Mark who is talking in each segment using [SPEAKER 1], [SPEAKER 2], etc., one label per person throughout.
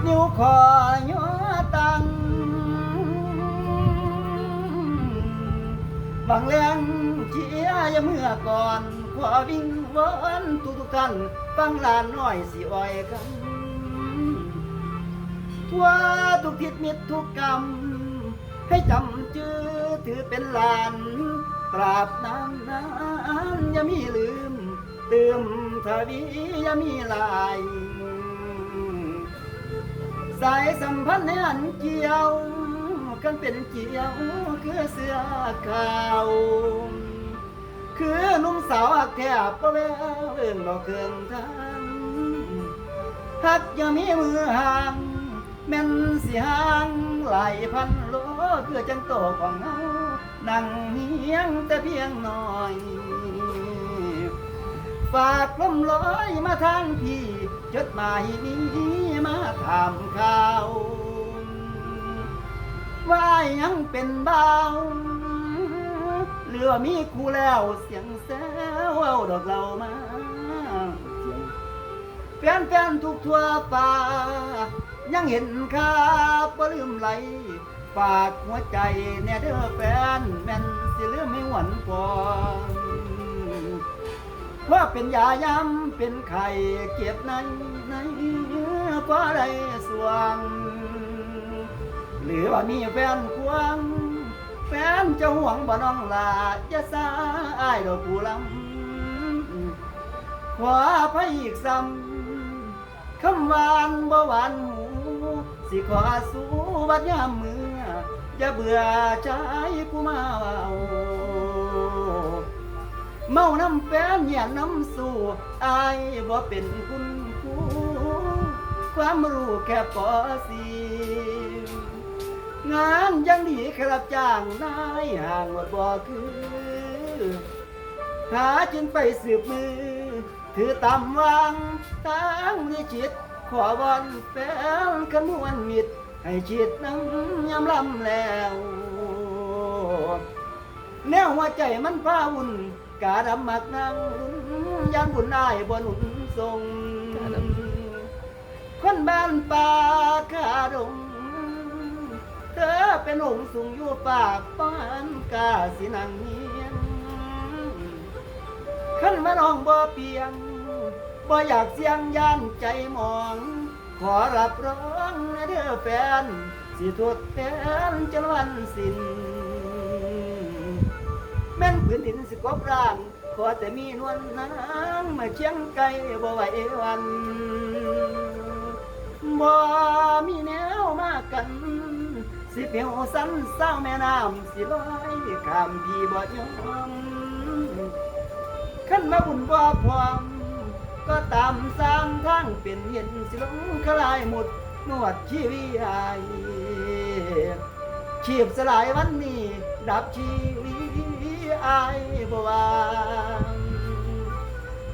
[SPEAKER 1] นิ้วขอย้อตังบางแรงเชียอย่าเมื่อก่อนขอวิ่งวอนทุกท่านฟังลานน้อยสิอ้อยกันทั่วทุกทิศมิตรทุกกรรมให้จำจื้อถือเป็นลานตราบนานอย่ามีลืมเติมทวีอย่ามีลายสายสัมพันธ์ในอันเกี่ยวกันเป็นเกี่ยวคือเสื้อขาวคือนุ่มสาวหักแทบประเวเอิ้นดอกเครื่องทางหักอย่ามีมือห่างแม่นสิห่างหลายพันโลคือจังโตของเฮานั่งเฮียงแต่เพียงน้อยฝากลมลอยมาทางพี่จดหมายนี้มาถามข่าวว่ายังเป็นบ่าวเหลือมีคู่แล้วเสียงแซวเอาดอกเรามาแฟนทุกทั่วป่ายังเห็นค่าบ่ลืมไหลฝากหัวใจแน่เด้อแฟนแม่นสิลืมไม่หวนก่อนว่าเป็นยาย้ำเป็นไข่เก็บในก็ได้สวงหรือว่ามีแฟนควงแฟนจะห่วงบ่น้องลาจะสาอ้ายดอกผู้ลำขออภัยอีกซ้ำคำหวานบ่หวานหูสิขอสู้บัดยามมืออย่าเบื่อใจผู้มาเอาเมาน้ำแฟนอย่าน้ำสู่อายบ่เป็นคุณครูความรู้แค่ปอสีงานยังดีแค่รับจ้างนายห่างว่าบ่คือหาจนไปสืบมือถือตำวางตั้งวิจิตขอวอนแฟนขมวนมิตรให้จิตน้ำยำลำแล้วแนวหัวใจมันพาวุ่นกาดำมักนางยันบุญได้บ่หนุนทรงคนบ้านป่าขาดงเธอเป็นองค์สูงอยู่ปากปานกาสินังเฮียนขันมาน้องบ่เปียงบ่อยากเสียงย่านใจมองขอรับร้องนะเด้อแฟนสิทดแทนจนวันสิ้นแม่นพื้นดินสิกบร่างขอแต่มีนวลนางมาเชียงไกลบ่ไหววันบ่มีแนวมากันสิเปียวสันเศร้าแม่น้ำสิลอยข้ามพี่บ่ยอมขันมาบุญบ่พร้อมก็ตามสร้างทางเป็นเห็นสิลงคลายหมดนวดชีวิตชีพสลายวันนี้ดับชีวิตอายบ่วาง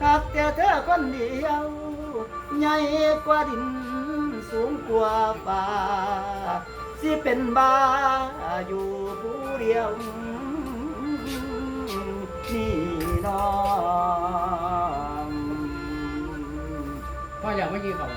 [SPEAKER 1] หากแต่เธอคนเดียวใหญ่กว่าดินสูงกว่าป่าสิเป็นบ้าอยู่ผู้เดียวนี่น้อง
[SPEAKER 2] พ่ออยากไม่ยืนกับ